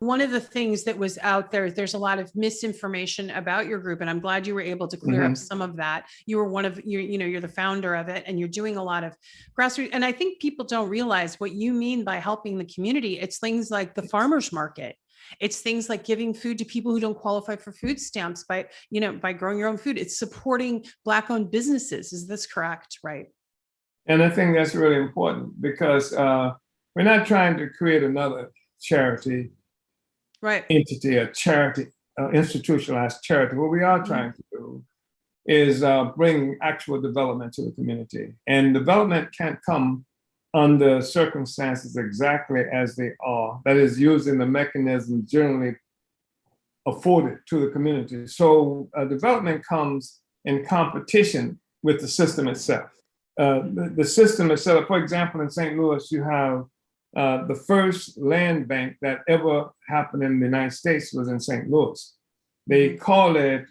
one of the things that was out there, there's a lot of misinformation about your group, and I'm glad you were able to clear up some of that. You were one of, you're the founder of it, and you're doing a lot of grassroots. And I think people don't realize what you mean by helping the community. It's things like the farmers market. It's things like giving food to people who don't qualify for food stamps by growing your own food. It's supporting Black-owned businesses. Is this correct? Right. And I think that's really important because we're not trying to create another charity entity, a charity, institutionalized charity. What we are trying to do is bring actual development to the community. And development can't come under circumstances exactly as they are, that is, using the mechanism generally afforded to the community. So development comes in competition with the system itself. The system itself, for example, in St. Louis, you have the first land bank that ever happened in the United States was in St. Louis. They call it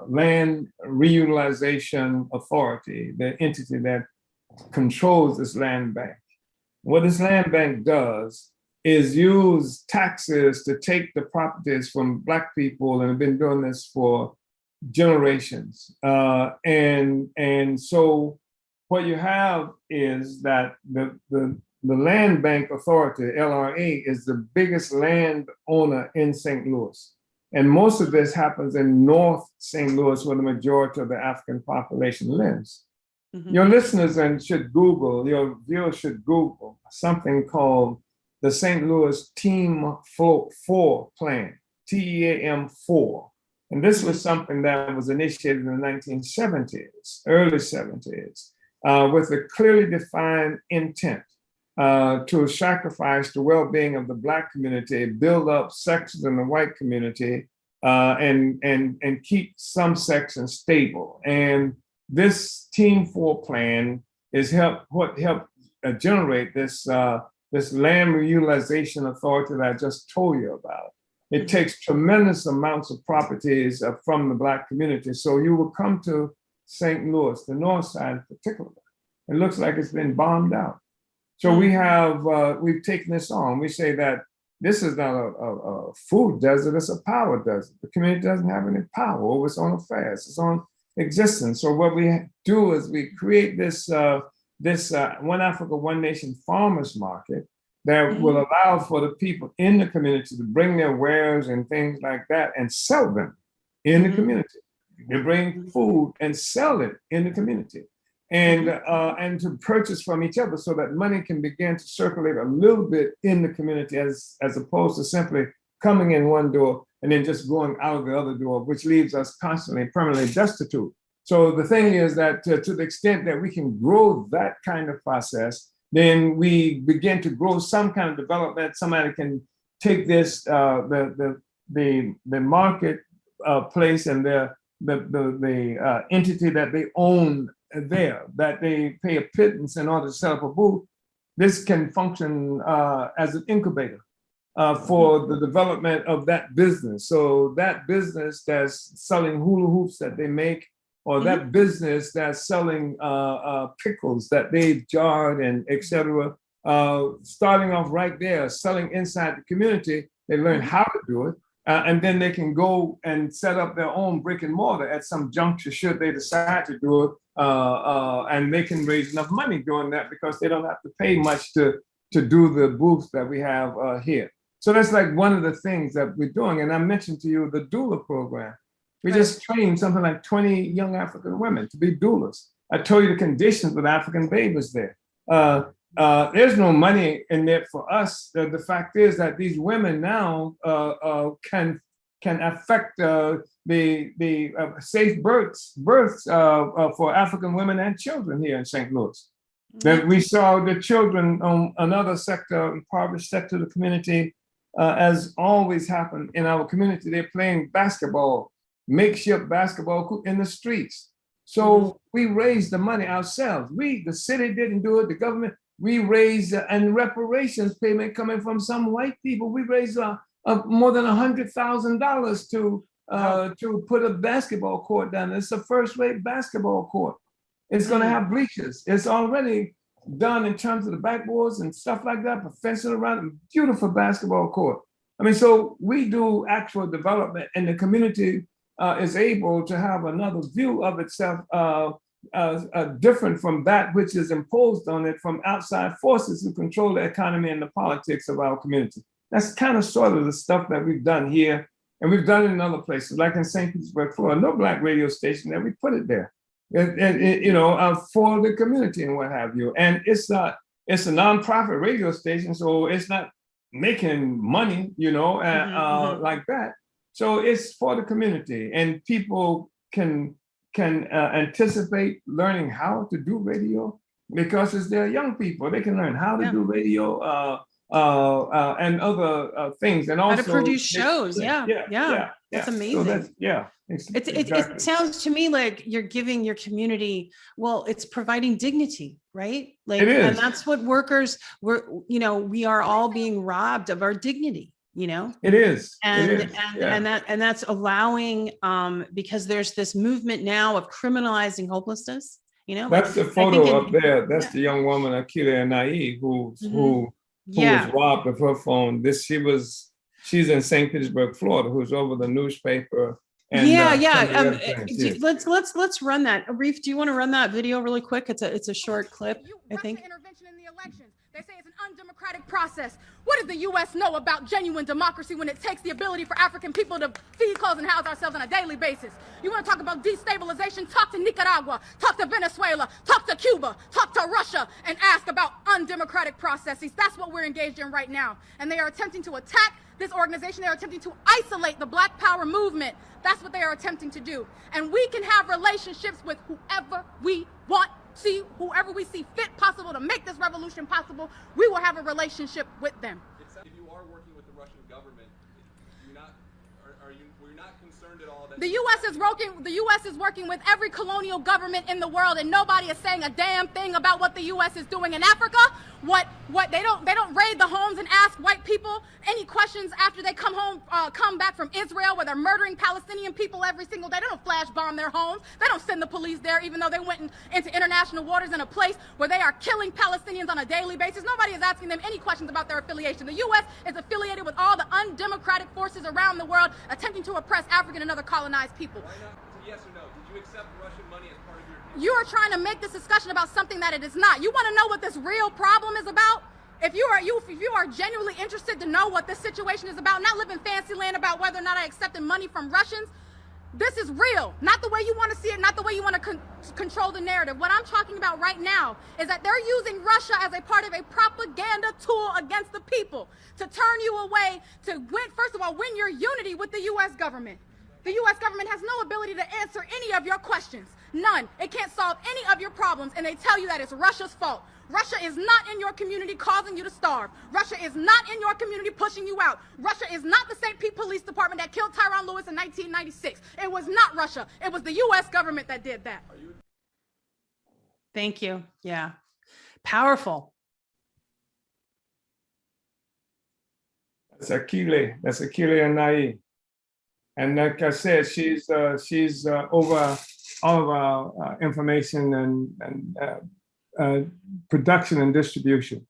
Land Reutilization Authority, the entity that controls this land bank. What this land bank does is use taxes to take the properties from Black people, and have been doing this for generations. And so what you have is that the Land Bank Authority, LRA, is the biggest landowner in St. Louis. And most of this happens in North St. Louis, where the majority of the African population lives. Your listeners should Google, your viewers should Google something called the St. Louis Team 4 Plan, TEAM4. And this was something that was initiated in the 1970s, early 70s, with a clearly defined intent to sacrifice the well-being of the Black community, build up sections in the white community, and keep some sections stable. And this Team 4 plan is what helped generate this land reutilization authority that I just told you about. It takes tremendous amounts of properties from the Black community. So you will come to St. Louis, the north side particularly. It looks like it's been bombed out. So we've taken this on. We say that this is not a food desert, it's a power desert. The community doesn't have any power over its own affairs, its own existence. So what we do is we create this One Africa, One Nation farmers market that will allow for the people in the community to bring their wares and things like that and sell them in the community. They bring food and sell it in the community. And to purchase from each other so that money can begin to circulate a little bit in the community as opposed to simply coming in one door and then just going out of the other door, which leaves us constantly, permanently destitute. So the thing is that to the extent that we can grow that kind of process, then we begin to grow some kind of development. Somebody can take this, the market place and the entity that they own there, that they pay a pittance in order to set up a booth. This can function as an incubator for the development of that business. So that business that's selling hula hoops that they make, or that business that's selling pickles that they've jarred and et cetera, starting off right there, selling inside the community, they learn how to do it. And then they can go and set up their own brick and mortar at some juncture should they decide to do it. And they can raise enough money doing that because they don't have to pay much to do the booths that we have here. So that's like one of the things that we're doing. And I mentioned to you the doula program. We just trained something like 20 young African women to be doulas. I told you the conditions with African babies there. There's no money in there for us. The fact is that these women now can affect the safe births for African women and children here in St. Louis. That we saw the children on another sector, impoverished sector of the community, as always happened in our community. They're playing basketball, makeshift basketball in the streets. So we raised the money ourselves. The city didn't do it, the government. We raised, and reparations payment coming from some white people. We raised more than $100,000 to put a basketball court down. It's a first-rate basketball court. It's going to have bleachers. It's already done in terms of the backboards and stuff like that, but fencing around a beautiful basketball court. I mean, so we do actual development, and the community is able to have another view of itself, different from that which is imposed on it from outside forces who control the economy and the politics of our community. That's kind of sort of the stuff that we've done here, and we've done it in other places, like in St. Petersburg, Florida. No Black radio station there. We put it there, for the community and what have you. And it's a nonprofit radio station, so it's not making money, like that. So it's for the community, and people can anticipate learning how to do radio because it's their young people. They can learn how to do radio and other things, and also how to produce shows. That's amazing. So it sounds to me like you're giving your community, well, it's providing dignity, right? Like, and that's what workers we are all being robbed of our dignity. It is. And that's allowing, because there's this movement now of criminalizing hopelessness. That's the photo up there. That's the young woman Akila Nai who was robbed of her phone. She's in St. Petersburg, Florida, who's over the newspaper. And, let's run that. Reef, do you want to run that video really quick? It's a short clip, I think. Intervention in the elections. They say it's an undemocratic process. What does the U.S. know about genuine democracy when it takes the ability for African people to feed, clothe, and house ourselves on a daily basis? You want to talk about destabilization? Talk to Nicaragua, talk to Venezuela, talk to Cuba, talk to Russia, and ask about undemocratic processes. That's what we're engaged in right now. And they are attempting to attack this organization. They are attempting to isolate the Black Power movement. That's what they are attempting to do. And we can have relationships with whoever we want. See, whoever we see fit possible to make this revolution possible, we will have a relationship with them. If you are working with the Russian government, we're not concerned at all that the U.S. is working with every colonial government in the world, and nobody is saying a damn thing about what the U.S. is doing in Africa. What they don't raid the homes and ask white people any questions after they come back from Israel, where they're murdering Palestinian people every single day. They don't flash bomb their homes. They don't send the police there, even though they went into international waters in a place where they are killing Palestinians on a daily basis. Nobody is asking them any questions about their affiliation. The U.S. is affiliated with all the undemocratic forces around the world attempting to oppress African and other colonized people. Why not? Yes or no? Did you accept Russian money as part of your campaign? You are trying to make this discussion about something that it is not. You want to know what this real problem is about? If you are genuinely interested to know what this situation is about, not live in fancy land about whether or not I accepted money from Russians, this is real. Not the way you want to see it, not the way you want to control the narrative. What I'm talking about right now is that they're using Russia as a part of a propaganda tool against the people to turn you away, to first of all, win your unity with the U.S. government. The U.S. government has no ability to answer any of your questions. None. It can't solve any of your problems, and they tell you that it's Russia's fault. Russia is not in your community causing you to starve. Russia is not in your community pushing you out. Russia is not the St. Pete Police Department that killed Tyronn Lewis in 1996. It was not Russia. It was the U.S. government that did that. Thank you. Yeah. Powerful. That's Akile Anai. And like I said, she's over all of our information and production and distribution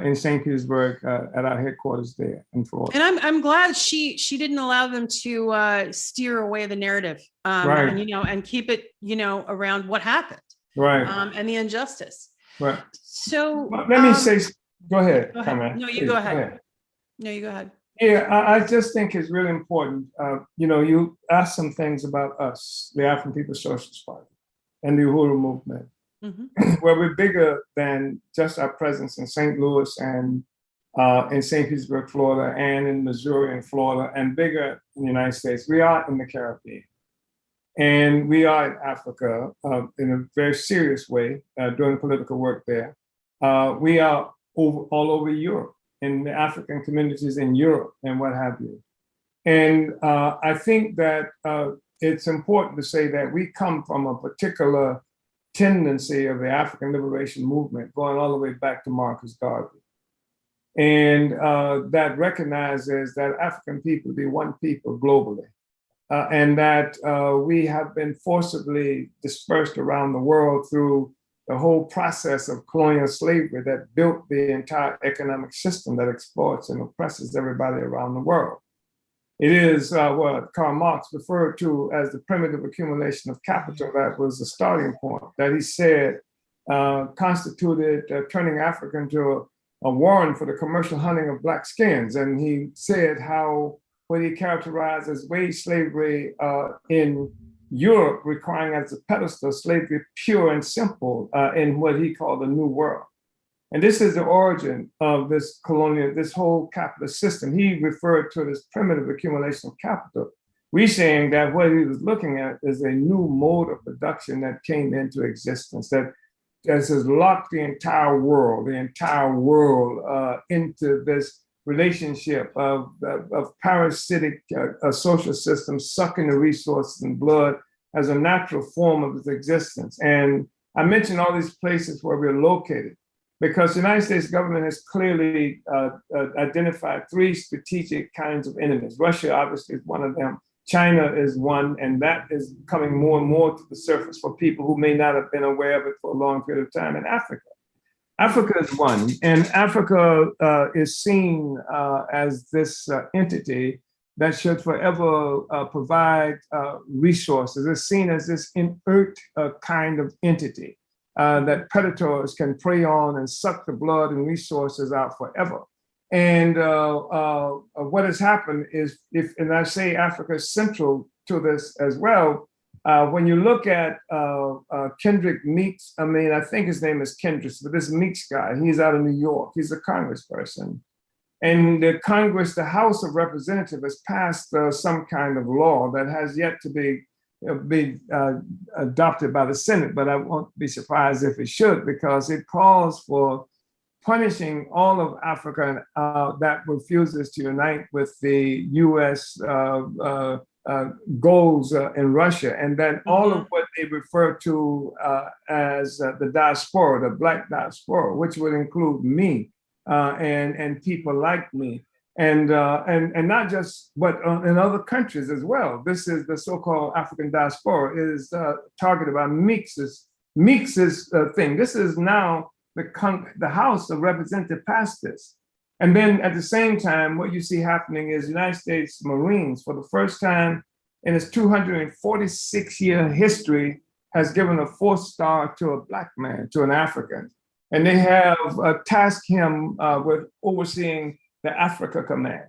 in St. Petersburg at our headquarters there in Florida. And I'm glad she didn't allow them to steer away the narrative, right. and keep it around what happened, right, and the injustice. Right. So let me say, go ahead. No, you go ahead. No, you go ahead. Yeah, I just think it's really important. You asked some things about us, the African People's Socialist Party, and the Uhuru Movement, where we're bigger than just our presence in St. Louis and in St. Petersburg, Florida, and in Missouri and Florida, and bigger in the United States. We are in the Caribbean, and we are in Africa in a very serious way, doing political work there. We are all over Europe, in the African communities in Europe and what have you. And I think that it's important to say that we come from a particular tendency of the African liberation movement going all the way back to Marcus Garvey. And that recognizes that African people be one people globally. And that we have been forcibly dispersed around the world through the whole process of colonial slavery that built the entire economic system that exploits and oppresses everybody around the world. It is what Karl Marx referred to as the primitive accumulation of capital that was the starting point, that he said constituted turning Africa into a warren for the commercial hunting of black skins. And he said how what he characterized as wage slavery in Europe, requiring as a pedestal slavery pure and simple in what he called the New World. And this is the origin of this colonial, this whole capitalist system. He referred to this primitive accumulation of capital. We're saying that what he was looking at is a new mode of production that came into existence, that has locked the entire world into this relationship of parasitic social systems sucking the resources and blood as a natural form of its existence. And I mentioned all these places where we're located because the United States government has clearly identified three strategic kinds of enemies. Russia obviously is one of them. China is one, and that is coming more and more to the surface for people who may not have been aware of it for a long period of time. And Africa. Africa is one, and Africa is seen as this entity that should forever provide resources. It's seen as this inert kind of entity that predators can prey on and suck the blood and resources out forever. And what has happened is, and I say Africa is central to this as well, when you look at Kendrick Meeks, I think his name is Kendrick, but this Meeks guy, he's out of New York, he's a congressperson. And the Congress, the House of Representatives has passed some kind of law that has yet to be adopted by the Senate, but I won't be surprised if it should, because it calls for punishing all of Africa that refuses to unite with the US goals in Russia, and then all of what they refer to as the diaspora, the Black diaspora, which would include me and people like me, and not just, but in other countries as well. This is the so-called African diaspora is targeted by Meeks's thing. This is now the House of Representatives passed this. And then at the same time, what you see happening is United States Marines, for the first time in its 246-year history, has given a 4th star to a Black man, to an African. And they have tasked him with overseeing the Africa Command,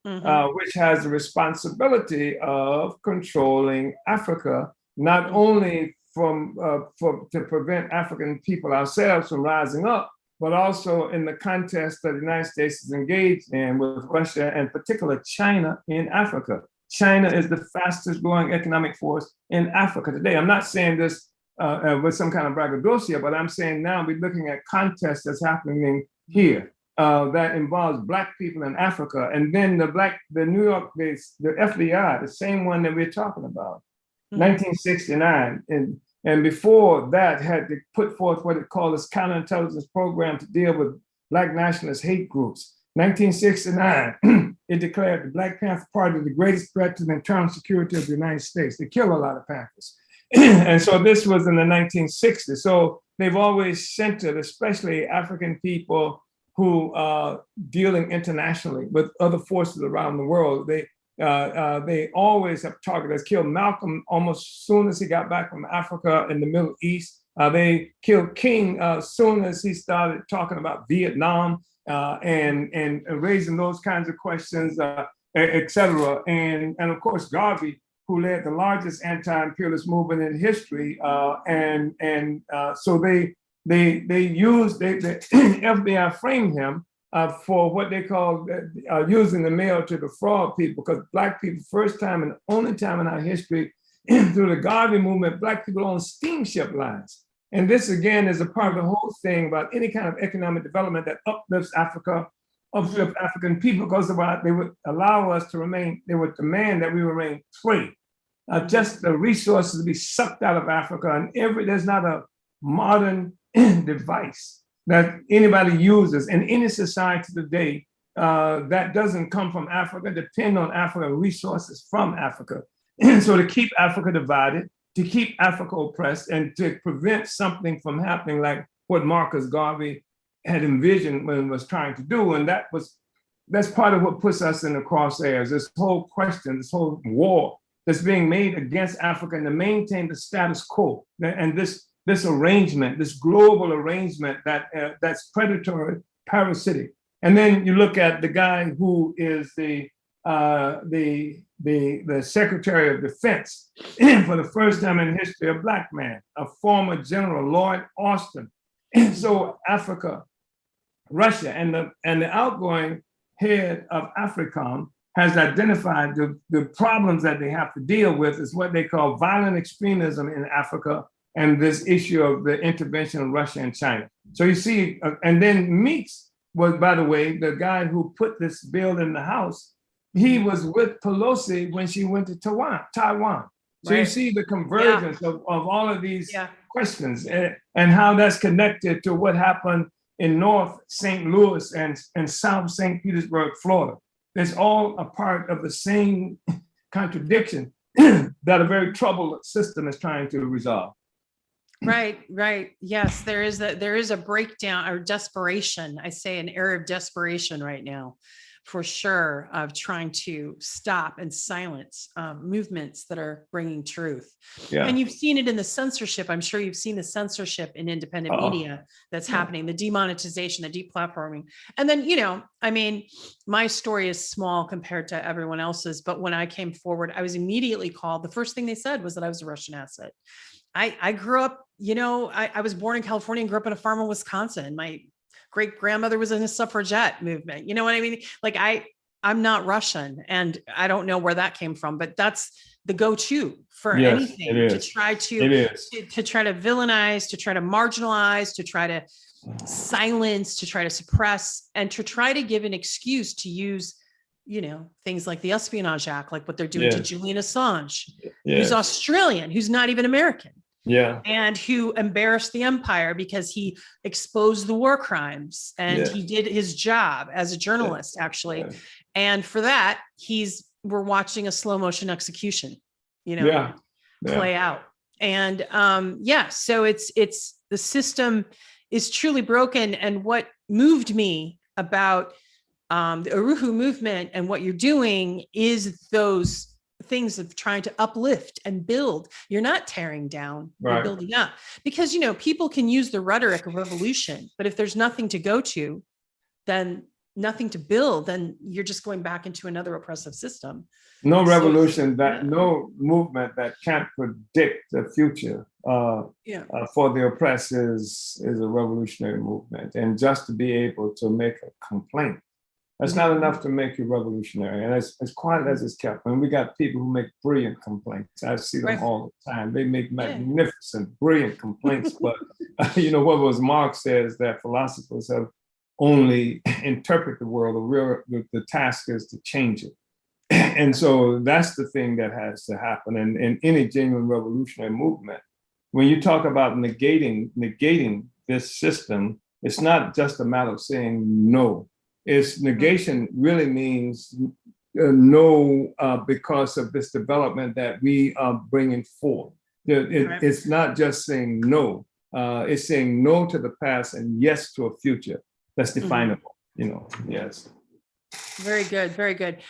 which has the responsibility of controlling Africa, not only to prevent African people ourselves from rising up, but also in the contest that the United States is engaged in with Russia, and particularly China in Africa. China is the fastest growing economic force in Africa today. I'm not saying this with some kind of braggadocio, but I'm saying now we're looking at contests that's happening here that involves Black people in Africa. And then the New York based, the FBI, the same one that we're talking about, 1969. And before that had to put forth what it called its counterintelligence program to deal with Black nationalist hate groups. 1969, it declared the Black Panther Party the greatest threat to the internal security of the United States. They killed a lot of Panthers. And so this was in the 1960s. So they've always centered, especially African people who are dealing internationally with other forces around the world. They always have targeted. They killed Malcolm almost as soon as he got back from Africa in the Middle East. They killed King as soon as he started talking about Vietnam and raising those kinds of questions, et cetera. And of course, Garvey, who led the largest anti-imperialist movement in history. So the FBI framed him for what they call using the mail to defraud people, because Black people, first time and only time in our history, through the Garvey movement, Black people on steamship lines. And this again is a part of the whole thing about any kind of economic development that uplifts Africa, uplifts African people, because they would allow us to remain, they would demand that we remain free. Just the resources to be sucked out of Africa, and there's not a modern device that anybody uses in any society today that doesn't come from Africa, depend on Africa, resources from Africa. So to keep Africa divided, to keep Africa oppressed and to prevent something from happening like what Marcus Garvey had envisioned when he was trying to do. And that's part of what puts us in the crosshairs, this whole question, this whole war that's being made against Africa and to maintain the status quo. And this arrangement, this global arrangement that's predatory, parasitic. And then you look at the guy who is the Secretary of Defense for the first time in history, a Black man, a former General Lloyd Austin. So Africa, Russia, and the outgoing head of AFRICOM has identified the problems that they have to deal with is what they call violent extremism in Africa and this issue of the intervention of Russia and China. So you see, and then Meeks was, by the way, the guy who put this bill in the House. He was with Pelosi when she went to Taiwan. So you see the convergence of all of these questions and how that's connected to what happened in North St. Louis and South St. Petersburg, Florida. It's all a part of the same contradiction that a very troubled system is trying to resolve. Right. Yes, there is a breakdown or desperation. I say an era of desperation right now, for sure, of trying to stop and silence movements that are bringing truth. Yeah. And you've seen it in the censorship. I'm sure you've seen the censorship in independent media that's happening, the demonetization, the deplatforming. And then, I mean, my story is small compared to everyone else's, but when I came forward, I was immediately called. The first thing they said was that I was a Russian asset. I grew up, I was born in California and grew up on a farm in Wisconsin. My great grandmother was in the suffragette movement. You know what I mean? Like I'm not Russian and I don't know where that came from, but that's the go-to for anything to try to villainize, to try to marginalize, to try to silence, to try to suppress, and to try to give an excuse to use, things like the Espionage Act, like what they're doing to Julian Assange, who's Australian, who's not even American. And who embarrassed the empire because he exposed the war crimes and he did his job as a journalist, actually. And for that, we're watching a slow motion execution, play out. And so it's the system is truly broken. And what moved me about the Uhuru movement and what you're doing is those things of trying to uplift and build. You're not tearing down, you're building up, because people can use the rhetoric of revolution, but if there's nothing to go to, then nothing to build, then you're just going back into another oppressive system. No revolution, no movement that can't predict the future for the oppressed is a revolutionary movement. And just to be able to make a complaint, that's not enough to make you revolutionary. And as quiet as it's kept, and we got people who make brilliant complaints. I see them all the time. They make magnificent, brilliant complaints. But what was Marx says that philosophers have only interpret the world. The task is to change it. And so that's the thing that has to happen. And in any genuine revolutionary movement, when you talk about negating this system, it's not just a matter of saying no. It's negation really means no because of this development that we are bringing forth. It's not just saying no. It's saying no to the past and yes to a future that's definable. Yes. Very good. Very good.